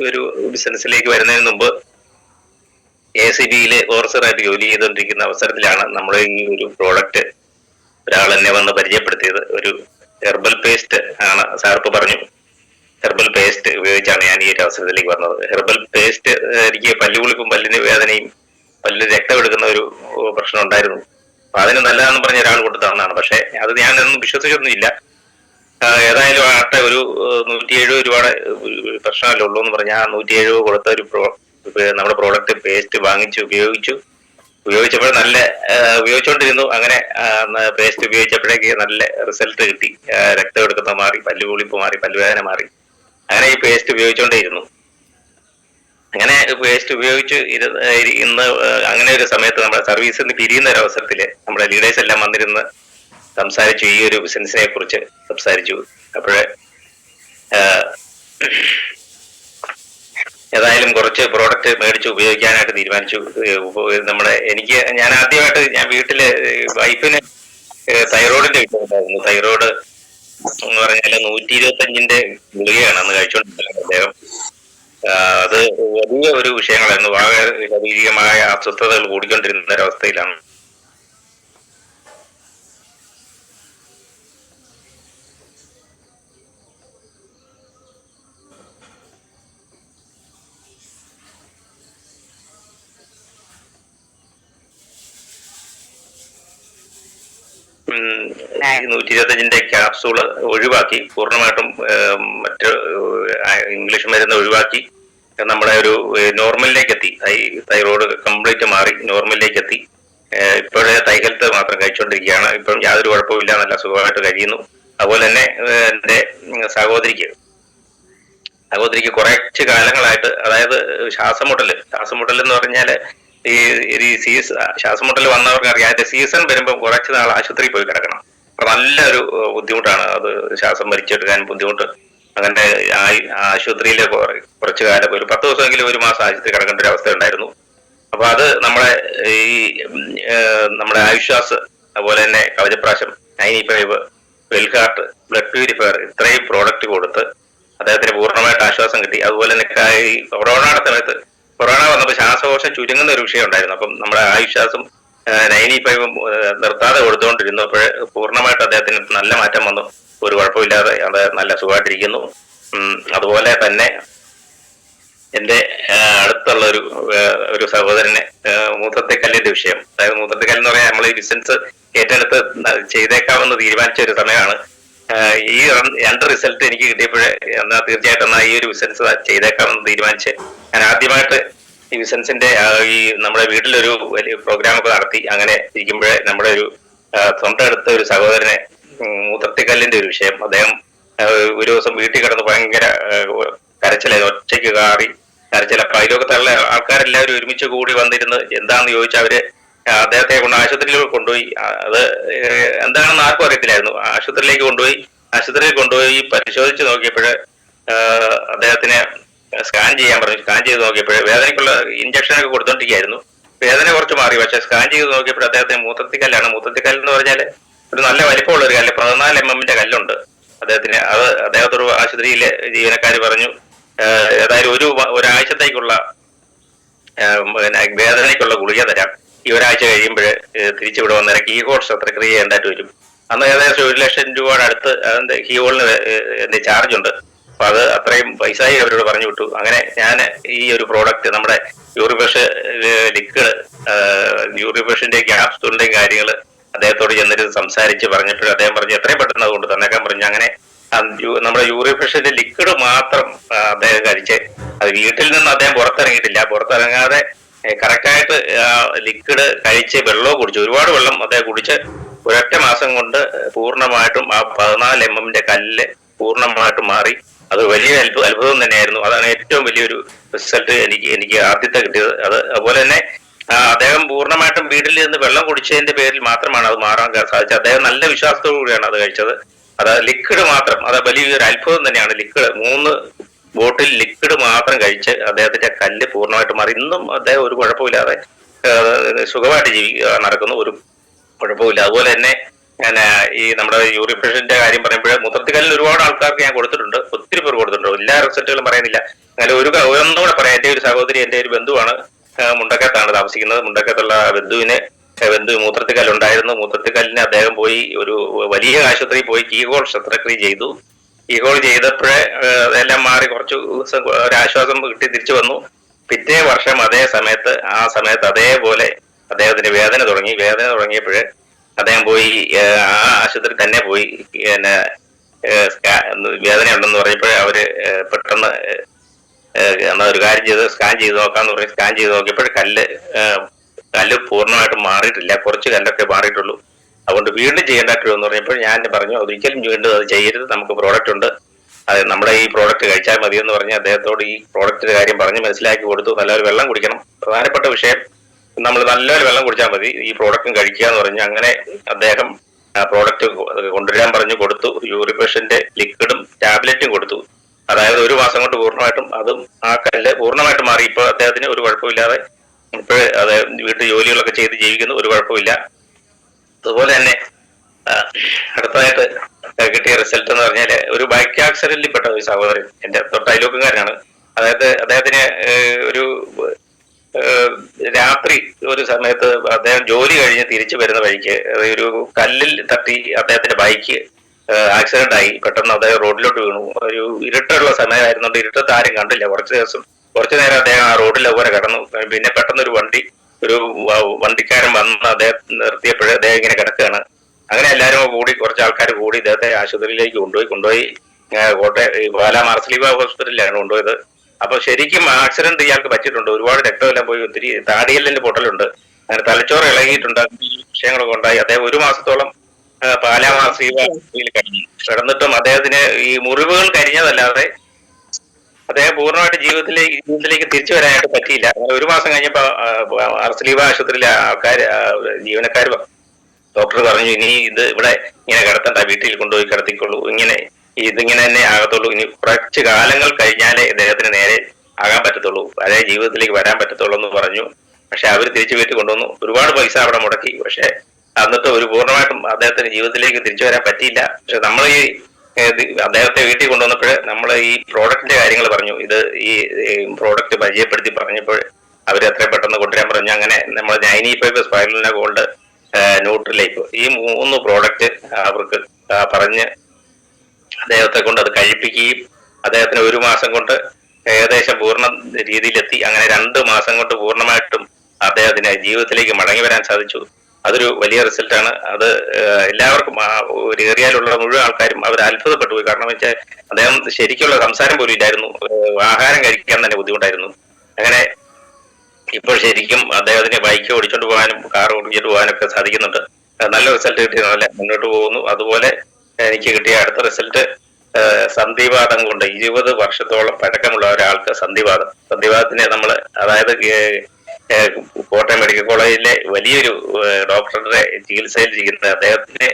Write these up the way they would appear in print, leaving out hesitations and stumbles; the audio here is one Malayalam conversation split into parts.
ഒരു ബിസിനസ്സിലേക്ക് വരുന്നതിന് മുമ്പ് ACBയിൽ ഓവർസറായിട്ട് ജോലി ചെയ്തുകൊണ്ടിരിക്കുന്ന അവസരത്തിലാണ് നമ്മൾ ഈ ഒരു പ്രോഡക്റ്റ് ഒരാൾ എന്നെ വന്ന് പരിചയപ്പെടുത്തിയത്. ഒരു ഹെർബൽ പേസ്റ്റ് ആണ്. സാറിപ്പ് പറഞ്ഞു ഹെർബൽ പേസ്റ്റ് ഉപയോഗിച്ചാണ് ഞാൻ ഈ ഒരു അവസരത്തിലേക്ക് വന്നത്. ഹെർബൽ പേസ്റ്റ് എനിക്ക് പല്ലുകുളിപ്പും പല്ലിന് വേദനയും പല്ലിന് രക്തം എടുക്കുന്ന ഒരു പ്രശ്നം ഉണ്ടായിരുന്നു. അപ്പൊ അതിന് നല്ലതാണെന്ന് പറഞ്ഞ ഒരാൾ കൊണ്ട് തന്നതാണ്. പക്ഷെ അത് ഞാനൊന്നും വിശ്വസിച്ചൊന്നുമില്ല. ഏതായാലും ആട്ടെ, ഒരു 170 രൂപയുടെ പ്രശ്നമല്ലേ ഉള്ളൂ എന്ന് പറഞ്ഞാൽ 170 കൊടുത്ത ഒരു നമ്മുടെ പ്രോഡക്റ്റ് പേസ്റ്റ് വാങ്ങിച്ച് ഉപയോഗിച്ചപ്പോൾ നല്ല ഉപയോഗിച്ചുകൊണ്ടിരുന്നു. അങ്ങനെ പേസ്റ്റ് ഉപയോഗിച്ചപ്പോഴേക്ക് നല്ല റിസൾട്ട് കിട്ടി. രക്തം എടുക്കുന്ന മാറി, പല്ലുകുളിപ്പ് മാറി, പല്ലുവേദന മാറി. അങ്ങനെ ഈ പേസ്റ്റ് ഉപയോഗിച്ചുകൊണ്ടേയിരുന്നു. അങ്ങനെ പേസ്റ്റ് ഉപയോഗിച്ച് ഇന്ന് അങ്ങനെ ഒരു സമയത്ത് നമ്മുടെ സർവീസിൽ നിന്ന് പിരിയുന്ന ഒരു അവസരത്തില് നമ്മുടെ ലീഡേഴ്സ് എല്ലാം വന്നിരുന്ന് സംസാരിച്ചു, ഈ ഒരു ബിസിനസിനെ കുറിച്ച് സംസാരിച്ചു. അപ്പോഴേ ഏതായാലും കുറച്ച് പ്രോഡക്റ്റ് മേടിച്ച് ഉപയോഗിക്കാനായിട്ട് തീരുമാനിച്ചു. ഞാൻ ആദ്യമായിട്ട് ഞാൻ വീട്ടില് വൈഫിന് തൈറോയിഡിന്റെ വിഷയമുണ്ടായിരുന്നു. തൈറോയിഡ് എന്ന് പറഞ്ഞാൽ 125ന്റെ ഗുളികയാണ് അന്ന് കഴിച്ചുകൊണ്ടിരുന്നത് അദ്ദേഹം. അത് വലിയ ഒരു വിഷയങ്ങളായിരുന്നു. വളരെ ശാരീരികമായ അസ്വസ്ഥതകൾ കൂടിക്കൊണ്ടിരുന്ന ഒരവസ്ഥയിലാണ്. ഈ 125ന്റെ ക്യാപ്സൂള് ഒഴിവാക്കി, പൂർണ്ണമായിട്ടും മറ്റ് ഇംഗ്ലീഷ് മരുന്ന് ഒഴിവാക്കി നമ്മുടെ ഒരു നോർമലിലേക്ക് എത്തി. തൈറോയ്ഡ് കംപ്ലീറ്റ് മാറി നോർമലിലേക്ക് എത്തി. ഇപ്പോഴേ തൈ ഹെൽത്ത് മാത്രം കഴിച്ചുകൊണ്ടിരിക്കുകയാണ്. ഇപ്പം യാതൊരു കുഴപ്പമില്ല, നല്ല സുഖമായിട്ട് കഴിയുന്നു. അതുപോലെ തന്നെ എൻ്റെ സഹോദരിക്ക് കുറച്ച് കാലങ്ങളായിട്ട്, അതായത് ശ്വാസമുട്ടൽ എന്ന് പറഞ്ഞാല് ശ്വാസമുട്ടൽ വന്നവർക്ക് അറിയാം, അതിന്റെ സീസൺ വരുമ്പോൾ കുറച്ച് നാൾ ആശുപത്രിയിൽ പോയി കിടക്കണം. അപ്പൊ നല്ലൊരു ബുദ്ധിമുട്ടാണ് അത്, ശ്വാസം വലിച്ചെടുക്കാൻ ബുദ്ധിമുട്ട്. അങ്ങനെ ആശുപത്രിയിലെ കുറച്ചു കാലം, ഒരു 10 ദിവസമെങ്കിലും, 1 മാസം ആശുപത്രി കിടക്കേണ്ട ഒരു അവസ്ഥ ഉണ്ടായിരുന്നു. അപ്പൊ അത് നമ്മുടെ ആയുഷ്വാസ്, അതുപോലെ തന്നെ കവചപ്രാശം, 95, വെൽഹാർട്ട്, ബ്ലഡ് പ്യൂരിഫയർ, ഇത്രയും പ്രോഡക്റ്റ് കൊടുത്ത് അദ്ദേഹത്തിന് പൂർണ്ണമായിട്ട് ആശ്വാസം കിട്ടി. അതുപോലെ തന്നെ കൊറോണയുടെ സമയത്ത്, കൊറോണ വന്നപ്പോൾ ശ്വാസകോശം ചുരുങ്ങുന്ന ഒരു വിഷയം ഉണ്ടായിരുന്നു. അപ്പം നമ്മുടെ ആയുഷ്വാസും 95 നിർത്താതെ കൊടുത്തുകൊണ്ടിരുന്നു. അപ്പോൾ പൂർണ്ണമായിട്ട് അദ്ദേഹത്തിന് നല്ല മാറ്റം വന്നു. ഒരു കുഴപ്പമില്ലാതെ അത് നല്ല സുഖമായിട്ടിരിക്കുന്നു. അതുപോലെ തന്നെ എൻ്റെ അടുത്തുള്ള ഒരു സഹോദരനെ മൂത്രത്തിക്കല്ലിന്റെ വിഷയം, അതായത് മൂത്രത്തിക്കല്ല് എന്ന് പറയാൻ നമ്മൾ ഈ ബിസിനസ് ഏറ്റെടുത്ത് ചെയ്തേക്കാമെന്ന് തീരുമാനിച്ച ഒരു സമയമാണ്. ഈ 2 റിസൾട്ട് എനിക്ക് കിട്ടിയപ്പോഴേ തീർച്ചയായിട്ടും എന്നാൽ ഈ ഒരു ബിസിനസ് ചെയ്തേക്കാമെന്ന് തീരുമാനിച്ച് ഞാൻ ആദ്യമായിട്ട് ഈ ബിസിനസിന്റെ ഈ നമ്മുടെ വീട്ടിലൊരു വലിയ പ്രോഗ്രാമൊക്കെ നടത്തി. അങ്ങനെ ഇരിക്കുമ്പോഴേ നമ്മുടെ ഒരു തൊണ്ടടുത്ത ഒരു സഹോദരനെ മൂത്രത്തിക്കല്ലിന്റെ ഒരു വിഷയം, അദ്ദേഹം ഒരു ദിവസം വീട്ടിൽ കിടന്ന് ഭയങ്കര കരച്ചിലായി, ഒറ്റയ്ക്ക് കാറി കരച്ചില. അപ്പൊ അതിലൊക്കത്തുള്ള ആൾക്കാരെല്ലാവരും ഒരുമിച്ച് കൂടി വന്നിരുന്ന് എന്താണെന്ന് ചോദിച്ചാൽ അവര് അദ്ദേഹത്തെ കൊണ്ട് ആശുപത്രിയിൽ കൊണ്ടുപോയി. അത് എന്താണെന്ന് ആർക്കും അറിയത്തില്ലായിരുന്നു. ആശുപത്രിയിൽ കൊണ്ടുപോയി പരിശോധിച്ച് നോക്കിയപ്പോഴ് അദ്ദേഹത്തിന് സ്കാൻ ചെയ്യാൻ പറഞ്ഞു. സ്കാൻ ചെയ്ത് നോക്കിയപ്പോഴേ വേദനയ്ക്കുള്ള ഇഞ്ചക്ഷനൊക്കെ കൊടുത്തോണ്ടിരിക്കുകയായിരുന്നു. വേദന കുറച്ച് മാറി. പക്ഷെ സ്കാൻ ചെയ്ത് നോക്കിയപ്പോൾ അദ്ദേഹത്തിന് മൂത്രത്തിക്കല്ലാണ്. മൂത്രത്തിക്കല്ല് എന്ന് പറഞ്ഞാൽ ഒരു നല്ല വലിപ്പമുള്ള ഒരു കല്ല്, 14 mm കല്ലുണ്ട് അദ്ദേഹത്തിന്. അത് അദ്ദേഹത്തോട് ആശുപത്രിയിലെ ജീവനക്കാർ പറഞ്ഞു, ഏതായാലും ഒരാഴ്ചത്തേക്കുള്ള വേദനയ്ക്കുള്ള ഗുളിക തരാം, ഈ ഒരാഴ്ച കഴിയുമ്പോൾ തിരിച്ചിവിടെ വന്നേരം കീഹോൾ ശസ്ത്രക്രിയ ചെയ്യേണ്ടതായിട്ട് വരും. അന്ന് ഏകദേശം 1 ലക്ഷം രൂപയുടെ അടുത്ത് അതിന്റെ കീഹോളിന് ചാർജ് ഉണ്ട്. അപ്പൊ അത് അത്രയും പൈസയായി അവരോട് പറഞ്ഞു വിട്ടു. അങ്ങനെ ഞാൻ ഈ ഒരു പ്രോഡക്റ്റ്, നമ്മുടെ യൂറിഫ്രഷ് യൂറിഫ്രഷിന്റെ ക്യാപ്സൂളിന്റെയും കാര്യങ്ങൾ അദ്ദേഹത്തോട് ചെന്നിട്ട് സംസാരിച്ച് പറഞ്ഞിട്ട് അദ്ദേഹം പറഞ്ഞു എത്രയും പെട്ടെന്ന് അതുകൊണ്ട് തന്നേക്കാൻ പറഞ്ഞു. അങ്ങനെ നമ്മുടെ യൂറിഫ്രഷിന്റെ ലിക്വിഡ് മാത്രം അദ്ദേഹം കഴിച്ച്, അത് വീട്ടിൽ നിന്ന് അദ്ദേഹം പുറത്തിറങ്ങാതെ കറക്റ്റായിട്ട് ലിക്വിഡ് കഴിച്ച് വെള്ളവും കുടിച്ചു. ഒരുപാട് വെള്ളം അദ്ദേഹം കുടിച്ച് 1 മാസം കൊണ്ട് പൂർണ്ണമായിട്ടും ആ 14 mm കല്ല് പൂർണ്ണമായിട്ടും മാറി. അത് വലിയ അത്ഭുതം തന്നെയായിരുന്നു. അതാണ് ഏറ്റവും വലിയൊരു റിസൾട്ട് എനിക്ക് ആദ്യത്തെ കിട്ടിയത്. അതുപോലെ തന്നെ അദ്ദേഹം പൂർണ്ണമായിട്ടും വീട്ടിൽ നിന്ന് വെള്ളം കുടിച്ചതിന്റെ പേരിൽ മാത്രമാണ് അത് മാറാൻ സാധിച്ചത്. അദ്ദേഹം നല്ല വിശ്വാസത്തോടു കൂടിയാണ് അത് കഴിച്ചത്. അത് ലിക്വിഡ് മാത്രം, അത് വലിയൊരു അത്ഭുതം തന്നെയാണ്. 3 ബോട്ടിൽ ലിക്വിഡ് മാത്രം കഴിച്ച് അദ്ദേഹത്തിന്റെ കല്ല് പൂർണ്ണമായിട്ട് മാറി. ഇന്നും അദ്ദേഹം ഒരു കുഴപ്പമില്ലാതെ സുഖമായിട്ട് നടക്കുന്നു, ഒരു കുഴപ്പമില്ല. അതുപോലെ തന്നെ ഞാൻ ഈ നമ്മുടെ യൂറിഫ്രഷിന്റെ കാര്യം പറയുമ്പോൾ മൂത്രത്തിക്കല്ലിന് ഒരുപാട് ആൾക്കാർക്ക് ഞാൻ കൊടുത്തിട്ടുണ്ട്, ഒത്തിരി പേർ കൊടുത്തിട്ടുണ്ട്. എല്ലാ റിസൾട്ടുകളും പറയുന്നില്ല, അങ്ങനെ ഒന്നുകൂടെ പറയാം. എന്റെ ഒരു സഹോദരി, എന്റെ ഒരു ബന്ധുവാണ്, മുണ്ടക്കത്താണ് താമസിക്കുന്നത്. മുണ്ടക്കത്തുള്ള ബന്ധു മൂത്രത്തിക്കല്ലുണ്ടായിരുന്നു. മൂത്രത്തിക്കല്ലിന് അദ്ദേഹം പോയി ഒരു വലിയ ആശുപത്രിയിൽ പോയി കീഹോൾ ശസ്ത്രക്രിയ ചെയ്തു. കീഹോൾ ചെയ്തപ്പോഴേ അതെല്ലാം മാറി കുറച്ചു ദിവസം ഒരാശ്വാസം കിട്ടി തിരിച്ചു വന്നു. പിറ്റേ വർഷം ആ സമയത്ത് അതേപോലെ അദ്ദേഹത്തിന് വേദന തുടങ്ങിയപ്പോഴേ അദ്ദേഹം പോയി ആ ആശുപത്രി തന്നെ പോയി പിന്നെ വേദന ഉണ്ടെന്ന് പറഞ്ഞപ്പോൾ അവര് പെട്ടെന്ന് എന്നാ ഒരു കാര്യം ചെയ്ത് സ്കാൻ ചെയ്ത് നോക്കാന്ന് പറഞ്ഞ് സ്കാൻ ചെയ്ത് നോക്കിയപ്പോൾ കല്ല് പൂർണ്ണമായിട്ടും മാറിയിട്ടില്ല, കുറച്ച് കല്ലൊക്കെ മാറിയിട്ടുള്ളൂ. അതുകൊണ്ട് വീണ്ടും ചെയ്യേണ്ടതായിട്ടുള്ളൂ പറഞ്ഞപ്പോൾ ഞാൻ പറഞ്ഞു ഒരിക്കലും വീണ്ടും അത് ചെയ്യരുത്, നമുക്ക് പ്രോഡക്റ്റ് ഉണ്ട്, അത് നമ്മുടെ ഈ പ്രോഡക്റ്റ് കഴിച്ചാൽ മതി എന്ന് പറഞ്ഞ് അദ്ദേഹത്തോട് ഈ പ്രോഡക്റ്റിന്റെ കാര്യം പറഞ്ഞ് മനസ്സിലാക്കി കൊടുത്തു. നല്ലൊരു വെള്ളം കുടിക്കണം, പ്രധാനപ്പെട്ട വിഷയം, നമ്മൾ നല്ലൊരു വെള്ളം കുടിച്ചാൽ മതി, ഈ പ്രോഡക്റ്റും കഴിക്കുക എന്ന് പറഞ്ഞ് അങ്ങനെ അദ്ദേഹം പ്രോഡക്റ്റ് കൊണ്ടുവരാൻ പറഞ്ഞു കൊടുത്തു. യൂറിപേഷന്റെ ലിക്വിഡും ടാബ്ലറ്റും കൊടുത്തു. അതായത് ഒരു മാസം കൊണ്ട് പൂർണ്ണമായിട്ടും അതും ആ കല്ല് പൂർണ്ണമായിട്ട് മാറി. ഇപ്പൊ അദ്ദേഹത്തിന് ഒരു കുഴപ്പമില്ലാതെ ഇപ്പോഴ് അത് വീട്ടു ജോലികളൊക്കെ ചെയ്ത് ജീവിക്കുന്നു, ഒരു കുഴപ്പമില്ല. അതുപോലെ തന്നെ അടുത്തതായിട്ട് കിട്ടിയ റിസൾട്ട് എന്ന് പറഞ്ഞാല് ഒരു ബൈക്ക് ആക്സിഡന്റിൽ പെട്ട ഒരു സഹോദരൻ, എന്റെ തൊട്ടയലോക്കുകാരനാണ്. അതായത് അദ്ദേഹത്തിന് ഒരു രാത്രി ഒരു സമയത്ത് അദ്ദേഹം ജോലി കഴിഞ്ഞ് തിരിച്ചു വരുന്ന വഴിക്ക് ഒരു കല്ലിൽ തട്ടി അദ്ദേഹത്തിന്റെ ബൈക്ക് ആക്സിഡന്റ് ആയി. പെട്ടെന്ന് അദ്ദേഹം റോഡിലോട്ട് വീണു. ഒരു ഇരുട്ടുള്ള സമയമായിരുന്നുകൊണ്ട് ഇരുട്ടത്ത് ആരും കണ്ടില്ല. കുറച്ചു നേരം അദ്ദേഹം ആ റോഡിൽ അതുപോലെ കിടന്നു. പിന്നെ പെട്ടെന്ന് ഒരു വണ്ടിക്കാരൻ വന്ന് അദ്ദേഹം നിർത്തിയപ്പോഴേ അദ്ദേഹം ഇങ്ങനെ കിടക്കുകയാണ്. അങ്ങനെ എല്ലാവരും കൂടി, കുറച്ച് ആൾക്കാർ കൂടി ഇദ്ദേഹത്തെ ആശുപത്രിയിലേക്ക് കൊണ്ടുപോയി പാലാ മാർസലീബ ഹോസ്പിറ്റലിലാണ് കൊണ്ടുപോയത്. അപ്പൊ ശരിക്കും ആക്സിഡന്റ് ഇയാൾക്ക് പറ്റിയിട്ടുണ്ട്. ഒരുപാട് രക്തമെല്ലാം പോയി, ഒത്തിരി താടിയെല്ലിന്റെ പൊട്ടലുണ്ട്, അങ്ങനെ തലച്ചോറ് ഇളകിയിട്ടുണ്ട്, വിഷയങ്ങളൊക്കെ ഉണ്ടായി. അദ്ദേഹം ഒരു മാസത്തോളം പാലാ മാർസലീബ കിടന്നിട്ടും അദ്ദേഹത്തിന് ഈ മുറിവുകൾ കരിഞ്ഞതല്ലാതെ അദ്ദേഹം പൂർണ്ണമായിട്ട് ജീവിതത്തിലേക്ക് തിരിച്ചു വരാനായിട്ട് പറ്റിയില്ല. അങ്ങനെ ഒരു മാസം കഴിഞ്ഞപ്പോ മാർസലീബ ആശുപത്രിയിലെ ജീവനക്കാർ ഡോക്ടർ പറഞ്ഞു, ഇനി ഇത് ഇവിടെ ഇങ്ങനെ കിടത്തണ്ട, വീട്ടിൽ കൊണ്ടുപോയി കിടത്തിക്കൊള്ളൂ, ഇതിങ്ങനെ തന്നെ ആകത്തുള്ളൂ, ഇനി കുറച്ച് കാലങ്ങൾ കഴിഞ്ഞാലേ ഇദ്ദേഹത്തിന് നേരെ ആകാൻ പറ്റത്തുള്ളൂ, പഴയ ജീവിതത്തിലേക്ക് വരാൻ പറ്റത്തുള്ളൂ എന്ന് പറഞ്ഞു. പക്ഷെ അവർ തിരിച്ചു വീട്ടിൽ കൊണ്ടുവന്നു. ഒരുപാട് പൈസ അവിടെ മുടക്കി. പക്ഷെ എന്നിട്ട് ഒരു പൂർണ്ണമായിട്ടും അദ്ദേഹത്തിന് ജീവിതത്തിലേക്ക് തിരിച്ചു വരാൻ പറ്റിയില്ല. പക്ഷെ നമ്മൾ ഈ അദ്ദേഹത്തെ വീട്ടിൽ കൊണ്ടുവന്നപ്പോൾ നമ്മൾ ഈ പ്രോഡക്റ്റിന്റെ കാര്യങ്ങൾ പറഞ്ഞു. ഈ പ്രോഡക്റ്റ് പരിചയപ്പെടുത്തി പറഞ്ഞപ്പോൾ അവർ എത്രയും പെട്ടെന്ന് കൊണ്ടുവരാൻ പറഞ്ഞു. അങ്ങനെ നമ്മൾ 95 സ്പൈറലിന ഗോൾഡ്, ന്യൂട്രിലൈഫ്, ഈ 3 പ്രോഡക്റ്റ് അവർക്ക് പറഞ്ഞ് അദ്ദേഹത്തെ കൊണ്ട് അത് കഴിപ്പിക്കുകയും അദ്ദേഹത്തിന് ഒരു മാസം കൊണ്ട് ഏകദേശം പൂർണ്ണ രീതിയിലെത്തി. അങ്ങനെ 2 മാസം കൊണ്ട് പൂർണ്ണമായിട്ടും അദ്ദേഹത്തിന് ജീവിതത്തിലേക്ക് മടങ്ങി വരാൻ സാധിച്ചു. അതൊരു വലിയ റിസൾട്ടാണ്. അത് എല്ലാവർക്കും ഒരു ഏരിയയിലുള്ള മുഴുവൻ ആൾക്കാരും അവർ അത്ഭുതപ്പെട്ടു പോയി. കാരണം വെച്ചാൽ അദ്ദേഹം ശരിക്കുള്ള സംസാരം പോലും ഇല്ലായിരുന്നു, ആഹാരം കഴിക്കാൻ തന്നെ ബുദ്ധിമുട്ടായിരുന്നു. അങ്ങനെ ഇപ്പോൾ ശരിക്കും അദ്ദേഹത്തിന് ബൈക്ക് ഓടിച്ചോണ്ട് പോകാനും കാർ ഓടിച്ചിട്ട് പോകാനൊക്കെ സാധിക്കുന്നുണ്ട്. നല്ല റിസൾട്ട് കിട്ടിയ നല്ല മുന്നോട്ട് പോകുന്നു. അതുപോലെ എനിക്ക് കിട്ടിയ അടുത്ത റിസൾട്ട് സന്ധിവാദം കൊണ്ട് 20 വർഷത്തോളം പഴക്കമുള്ള ഒരാൾക്ക് സന്ധിവാദത്തിന് നമ്മള്, അതായത് കോട്ടയം മെഡിക്കൽ കോളേജിലെ വലിയൊരു ഡോക്ടറുടെ ചികിത്സയിൽ ചെയ്യുന്ന അദ്ദേഹത്തിന്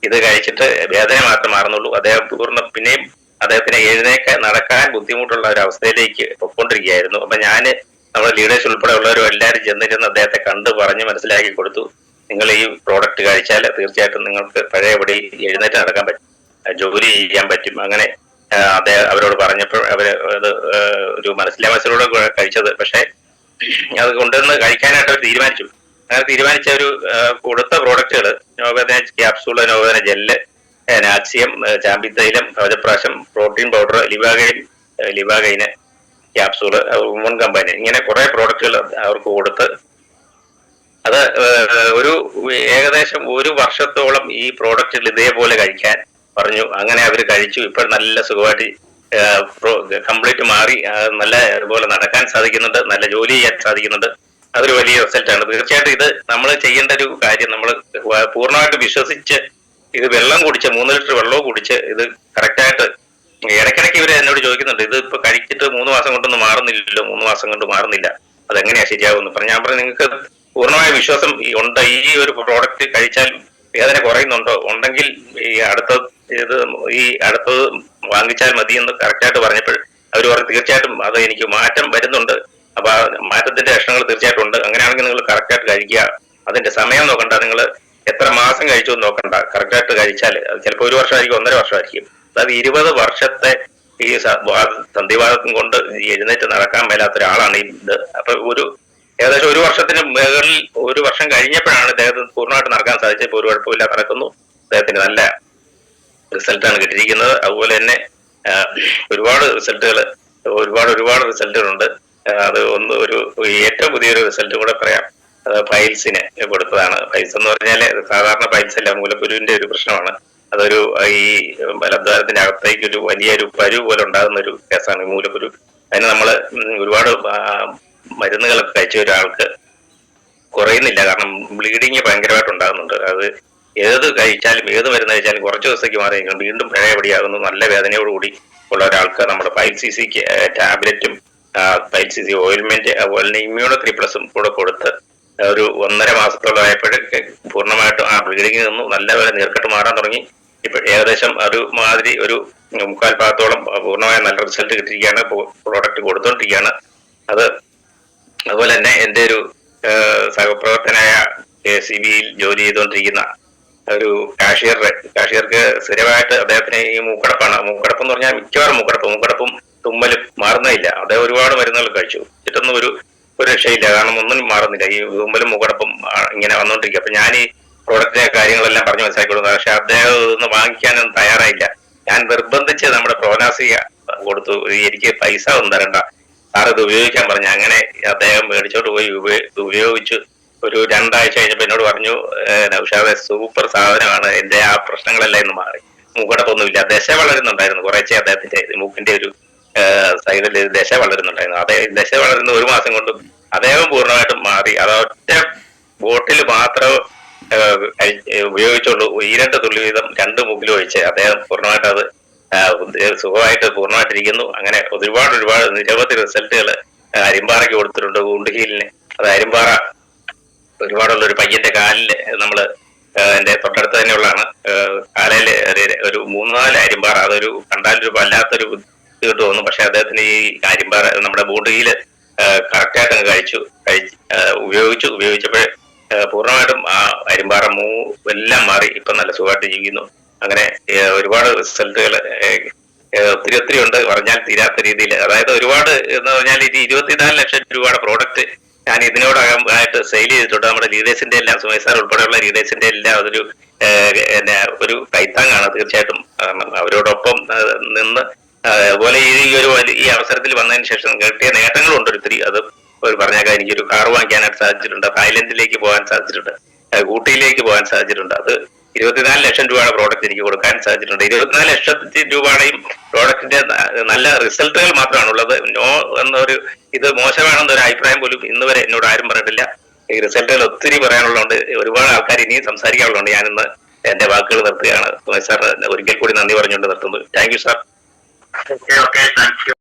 ഇത് കഴിച്ചിട്ട് വേദന മാത്രം മാറുന്നുള്ളൂ. അദ്ദേഹം പിന്നെയും അദ്ദേഹത്തിന് നടക്കാൻ ബുദ്ധിമുട്ടുള്ള ഒരു അവസ്ഥയിലേക്ക് പൊയ്ക്കൊണ്ടിരിക്കുകയായിരുന്നു. അപ്പൊ നമ്മുടെ ലീഡേഴ്സ് ഉൾപ്പെടെ ഉള്ളവരും എല്ലാവരും ചെന്നിരുന്ന് അദ്ദേഹത്തെ കണ്ട് പറഞ്ഞ് മനസ്സിലാക്കി കൊടുത്തു. നിങ്ങൾ ഈ പ്രോഡക്റ്റ് കഴിച്ചാൽ തീർച്ചയായിട്ടും നിങ്ങൾക്ക് പഴയപടി എഴുന്നേറ്റ് നടക്കാൻ പറ്റും, ജോലി ചെയ്യാൻ പറ്റും. അങ്ങനെ അവരോട് പറഞ്ഞപ്പോൾ അവര് അത് ഒരു മനസ്സിലൂടെ കഴിച്ചത്. പക്ഷെ അത് കൊണ്ടുവന്ന് കഴിക്കാനായിട്ട് അവർ തീരുമാനിച്ചു. അങ്ങനെ തീരുമാനിച്ച കൊടുത്ത പ്രോഡക്റ്റുകൾ നോവേദന ക്യാപ്സൂള്, നോവേദന ജെല്ല്, നാക്സിയം, ചാമ്പിത്തൈലം, കവചപ്രാശം, പ്രോട്ടീൻ പൗഡർ, ലിവാഗൈന് ക്യാപ്സൂള്, വുമൺ കമ്പനി, ഇങ്ങനെ കുറെ പ്രോഡക്റ്റുകൾ അവർക്ക് കൊടുത്ത് അത് ഏകദേശം 1 വർഷത്തോളം ഈ പ്രോഡക്റ്റുകൾ ഇതേപോലെ കഴിക്കാൻ പറഞ്ഞു. അങ്ങനെ അവർ കഴിച്ചു. ഇപ്പോൾ നല്ല സുഖമായിട്ട് കംപ്ലീറ്റ് മാറി, നല്ല അതുപോലെ നടക്കാൻ സാധിക്കുന്നുണ്ട്, നല്ല ജോലി ചെയ്യാൻ സാധിക്കുന്നുണ്ട്. അതൊരു വലിയ റിസൾട്ടാണ്. തീർച്ചയായിട്ടും ഇത് നമ്മൾ ചെയ്യേണ്ട ഒരു കാര്യം, നമ്മൾ പൂർണ്ണമായിട്ട് വിശ്വസിച്ച് ഇത് വെള്ളം കുടിച്ച് 3 ലിറ്റർ വെള്ളവും കുടിച്ച് ഇത് കറക്റ്റായിട്ട്, ഇടയ്ക്കിടയ്ക്ക് ഇവര് എന്നോട് ചോദിക്കുന്നുണ്ട്, ഇത് ഇപ്പൊ കഴിച്ചിട്ട് 3 മാസം കൊണ്ടൊന്നും മാറുന്നില്ലല്ലോ, 3 മാസം കൊണ്ട് മാറുന്നില്ല, അതെങ്ങനെയാ ശരിയാവുമെന്ന് പറഞ്ഞു. ഞാൻ പറഞ്ഞു, നിങ്ങൾക്ക് പൂർണ്ണമായ വിശ്വാസം ഉണ്ട്, ഈ ഒരു പ്രോഡക്റ്റ് കഴിച്ചാൽ വേദന കുറയുന്നുണ്ടോ, ഉണ്ടെങ്കിൽ ഈ അടുത്തത് വാങ്ങിച്ചാൽ മതി എന്ന് കറക്റ്റായിട്ട് പറഞ്ഞപ്പോൾ അവർ പറഞ്ഞു തീർച്ചയായിട്ടും അത് എനിക്ക് മാറ്റം വരുന്നുണ്ട്, അപ്പൊ ആ മാറ്റത്തിന്റെ ലക്ഷണങ്ങൾ തീർച്ചയായിട്ടും ഉണ്ട്. അങ്ങനെയാണെങ്കിൽ നിങ്ങൾ കറക്റ്റായിട്ട് കഴിക്കുക, അതിന്റെ സമയം നോക്കണ്ട, നിങ്ങൾ എത്ര മാസം കഴിച്ചു എന്ന് നോക്കണ്ട, കറക്റ്റായിട്ട് കഴിച്ചാൽ അത് ചിലപ്പോൾ 1 വർഷമായിരിക്കും, 1.5 വർഷമായിരിക്കും. അതായത് 20 വർഷത്തെ ഈ സന്ധിവാദം കൊണ്ട് എഴുന്നേറ്റ് നടക്കാൻ മേലാത്ത ഒരാളാണ് ഈ ഇത്. അപ്പൊ ഏകദേശം 1 വർഷത്തിന് മുകളിൽ 1 വർഷം കഴിഞ്ഞപ്പോഴാണ് അദ്ദേഹത്തിന് പൂർണ്ണമായിട്ട് നടക്കാൻ സാധിച്ചത്. ഇപ്പോൾ ഒരു കുഴപ്പമില്ല, നടക്കുന്നു. അദ്ദേഹത്തിന് നല്ല റിസൾട്ടാണ് കിട്ടിയിരിക്കുന്നത്. അതുപോലെ തന്നെ ഒരുപാട് റിസൾട്ടുകളുണ്ട്. അത് ഏറ്റവും പുതിയൊരു റിസൾട്ട് കൂടെ പറയാം. ഫൈൽസിന് കൊടുത്തതാണ്. ഫൈൽസ് എന്ന് പറഞ്ഞാൽ സാധാരണ ഫൈൽസ് അല്ല, മൂലക്കുരുവിന്റെ ഒരു പ്രശ്നമാണ്. അതൊരു ഈ മലദ്വാരത്തിന്റെ അകത്തേക്ക് വലിയൊരു പരു പോലെ ഉണ്ടാകുന്ന ഒരു കേസാണ് മൂലക്കുരു. അതിന് നമ്മള് ഒരുപാട് മരുന്നുകളൊക്കെ കഴിച്ച ഒരാൾക്ക് കുറയുന്നില്ല. കാരണം ബ്ലീഡിങ് ഭയങ്കരമായിട്ട് ഉണ്ടാകുന്നുണ്ട്. അത് ഏത് മരുന്ന് കഴിച്ചാലും കുറച്ച് ദിവസത്തേക്ക് മാറി വീണ്ടും പഴയപടിയാകുന്നു. നല്ല വേദനയോടുകൂടി ഉള്ള ഒരാൾക്ക് നമ്മുടെ 5cc ടാബ്ലറ്റും 5cc ഓയിൽമെന്റ് അതുപോലെ തന്നെ immuno3+ കൂടെ കൊടുത്ത് ഒരു 1.5 മാസത്തോളം ആയപ്പോഴൊക്കെ പൂർണ്ണമായിട്ടും ആ ബ്ലീഡിങ് നിന്നു നല്ലപോലെ നീർക്കെട്ട് മാറാൻ തുടങ്ങി. ഇപ്പൊ ഏകദേശം ഒരു 3/4 ഭാഗത്തോളം പൂർണ്ണമായ നല്ല റിസൾട്ട് കിട്ടിയിരിക്കുകയാണ്. പ്രോഡക്റ്റ് കൊടുത്തോണ്ടിരിക്കുകയാണ്. അതുപോലെ തന്നെ എൻ്റെ ഒരു സഹപ്രവർത്തനായ KCBയിൽ ജോലി ചെയ്തുകൊണ്ടിരിക്കുന്ന ഒരു കാഷ്യർക്ക് സ്ഥിരമായിട്ട് അദ്ദേഹത്തിന് ഈ മൂക്കടപ്പാണ്. മൂക്കടപ്പ് എന്ന് പറഞ്ഞാൽ മിക്കവാറും മൂക്കടപ്പും തുമ്മലും മാറുന്നില്ല. അദ്ദേഹം ഒരുപാട് മരുന്നുകൾ കഴിച്ചു, ചുറ്റൊന്നും ഒരു രക്ഷയില്ല. കാരണം ഒന്നും മാറുന്നില്ല. ഈ തുമ്മലും മൂക്കടപ്പും ഇങ്ങനെ വന്നുകൊണ്ടിരിക്കുക. അപ്പൊ ഞാൻ ഈ പ്രോഡക്റ്റിന്റെ കാര്യങ്ങളെല്ലാം പറഞ്ഞു മനസ്സിലാക്കി കൊടുക്കുന്നത്. പക്ഷെ അദ്ദേഹം ഇതൊന്നും വാങ്ങിക്കാനൊന്നും തയ്യാറായില്ല. ഞാൻ നിർബന്ധിച്ച് നമ്മുടെ പ്രോനാസിയ കൊടുത്തു. എനിക്ക് പൈസ ഒന്നും തരണ്ട സാർ, ഇത് ഉപയോഗിക്കാൻ പറഞ്ഞു. അങ്ങനെ അദ്ദേഹം മേടിച്ചോട്ട് പോയി ഉപയോഗിച്ചു. ഒരു 2 ആഴ്ച കഴിഞ്ഞപ്പോ എന്നോട് പറഞ്ഞു, നൗഷാദെ സൂപ്പർ സാധനമാണ്, എന്റെ ആ പ്രശ്നങ്ങളെല്ലാം ഇന്ന് മാറി, മൂക്കടപ്പൊന്നുമില്ല. ദശ വളരുന്നുണ്ടായിരുന്നു കുറേശ്ശെ, അദ്ദേഹത്തിന്റെ മൂക്കിന്റെ ഒരു സൈഡിൽ ദശ വളരുന്നുണ്ടായിരുന്നു. ദശ വളരുന്ന 1 മാസം കൊണ്ടും അദ്ദേഹം പൂർണ്ണമായിട്ടും മാറി. അത് ഒറ്റ ബോട്ടിൽ മാത്രം ഉപയോഗിച്ചുള്ളൂ. 2 തുള്ളി വീതം 2 മൂക്കിലും ഒഴിച്ച് അദ്ദേഹം പൂർണ്ണമായിട്ട് അത് സുഖമായിട്ട് പൂർണ്ണമായിട്ടിരിക്കുന്നു. അങ്ങനെ ഒരുപാട് നിരവധി റിസൾട്ടുകൾ അരിമ്പാറയ്ക്ക് കൊടുത്തിട്ടുണ്ട്. ഗുണ്ടുഹീലിന് അത് അരിമ്പാറ ഒരുപാടുള്ള ഒരു പയ്യന്റെ കാലില് നമ്മള് എന്റെ തൊട്ടടുത്ത് തന്നെയുള്ളതാണ്. കാലയില് ഒരു 3-4 അരിമ്പാറ, അതൊരു കണ്ടാലൊരു വല്ലാത്തൊരു ബുദ്ധിമുട്ട് തോന്നും. പക്ഷെ അദ്ദേഹത്തിന് ഈ അരിമ്പാറ നമ്മുടെ ഗുണ്ടുഹീല് കറക്റ്റായിട്ട് അങ്ങ് ഉപയോഗിച്ചപ്പോൾ പൂർണ്ണമായിട്ടും ആ അരിമ്പാറ എല്ലാം മാറി. ഇപ്പൊ നല്ല സുഖമായിട്ട് ജീവിക്കുന്നു. അങ്ങനെ ഒരുപാട് റിസൾട്ടുകൾ ഒത്തിരി ഉണ്ട്, പറഞ്ഞാൽ തീരാത്ത രീതിയിൽ. അതായത് ഒരുപാട് എന്ന് പറഞ്ഞാൽ 24 ലക്ഷം രൂപയുടെ പ്രോഡക്റ്റ് ഞാൻ ഇതിനോടകമായിട്ട് സെയിൽ ചെയ്തിട്ടുണ്ട്. നമ്മുടെ ലീഡേഴ്സിന്റെ എല്ലാം, സുമേഷ് സാർ ഉൾപ്പെടെയുള്ള ലീഡേഴ്സിന്റെ എല്ലാം ഒരു കൈത്താങ്ങാണ് തീർച്ചയായിട്ടും. അവരോടൊപ്പം നിന്ന് അതുപോലെ ഈ അവസരത്തിൽ വന്നതിന് ശേഷം കിട്ടിയ നേട്ടങ്ങളുണ്ട് ഒത്തിരി. അത് പറഞ്ഞേക്കാം. എനിക്കൊരു കാർ വാങ്ങിക്കാനായിട്ട് സാധിച്ചിട്ടുണ്ട്, തായ്ലൻഡിലേക്ക് പോകാൻ സാധിച്ചിട്ടുണ്ട്, ഊട്ടിയിലേക്ക് പോകാൻ സാധിച്ചിട്ടുണ്ട്. അത് 24 ലക്ഷം രൂപയുടെ പ്രോഡക്റ്റ് എനിക്ക് കൊടുക്കാൻ സാധിച്ചിട്ടുണ്ട്. 24 ലക്ഷത്തി രൂപയുടെയും പ്രോഡക്റ്റിന്റെ നല്ല റിസൾട്ടുകൾ മാത്രമാണുള്ളത്. ഇത് മോശമാണെന്നൊരു അഭിപ്രായം പോലും ഇന്ന് വരെ എന്നോട് ആരും പറഞ്ഞിട്ടില്ല. ഈ റിസൾട്ടുകൾ ഒത്തിരി പറയാനുള്ളതുകൊണ്ട് ഒരുപാട് ആൾക്കാർ ഇനിയും സംസാരിക്കാനുള്ളതുകൊണ്ട് ഞാൻ ഇന്ന് എന്റെ വാക്കുകൾ നിർത്തുകയാണ്. സാർ ഒരിക്കൽ കൂടി നന്ദി പറഞ്ഞുകൊണ്ട് നിർത്തുന്നു. Thank you sir. Okay thank you.